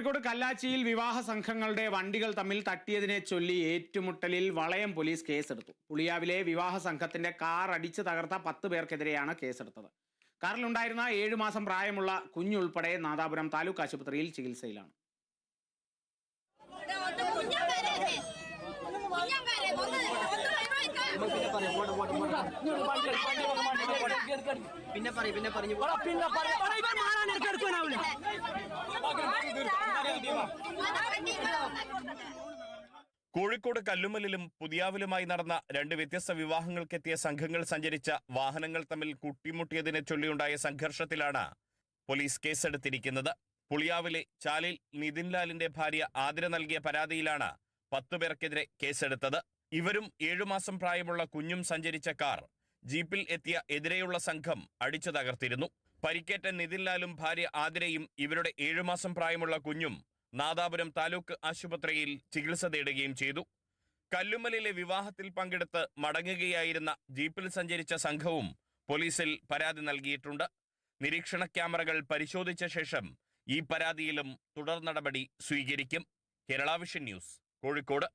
കോഴിക്കോട് കല്ലാച്ചിയിൽ വിവാഹ സംഘങ്ങളുടെ വണ്ടികൾ തമ്മിൽ തട്ടിയതിനെ ചൊല്ലി ഏറ്റുമുട്ടലിൽ വളയം പോലീസ് കേസെടുത്തു. പുളിയാവിലെ വിവാഹ സംഘത്തിന്റെ കാർ അടിച്ചു തകർത്ത 10 പേർക്കെതിരെയാണ് കേസെടുത്തത്. കാറിലുണ്ടായിരുന്ന 7 മാസം പ്രായമുള്ള കുഞ്ഞുൾപ്പെടെ നാദാപുരം താലൂക്ക് ആശുപത്രിയിൽ ചികിത്സയിലാണ്. കോഴിക്കോട് കല്ലുമ്മലിലും പുതിയാവിലുമായി നടന്ന 2 വ്യത്യസ്ത വിവാഹങ്ങൾക്കെത്തിയ സംഘങ്ങൾ സഞ്ചരിച്ച വാഹനങ്ങൾ തമ്മിൽ കൂട്ടിമുട്ടിയതിനെ ചൊല്ലിയുണ്ടായ സംഘർഷത്തിലാണ് പോലീസ് കേസെടുത്തിരിക്കുന്നത്. പുളിയാവിലെ ചാലിൽ നിതിൻലാലിന്റെ ഭാര്യ ആതിര നൽകിയ പരാതിയിലാണ് 10 പേർക്കെതിരെ കേസെടുത്തത്. ഇവരും 7 മാസം പ്രായമുള്ള കുഞ്ഞും സഞ്ചരിച്ച കാർ ജീപ്പിൽ എത്തിയ എതിരെയുള്ള സംഘം അടിച്ചു തകർത്തിരുന്നു. പരിക്കേറ്റ നിതിൻലാലും ഭാര്യ ആതിരയും ഇവരുടെ 7 മാസം പ്രായമുള്ള കുഞ്ഞും നാദാപുരം താലൂക്ക് ആശുപത്രിയിൽ ചികിത്സ തേടുകയും ചെയ്തു. കല്ലുമ്മലിലെ വിവാഹത്തിൽ പങ്കെടുത്ത് മടങ്ങുകയായിരുന്ന ജീപ്പിൽ സഞ്ചരിച്ച സംഘവും പോലീസിൽ പരാതി നൽകിയിട്ടുണ്ട്. നിരീക്ഷണ ക്യാമറകൾ പരിശോധിച്ച ശേഷം ഈ പരാതിയിലും തുടർ നടപടി സ്വീകരിക്കും. Kerala vision news, Kozhikode.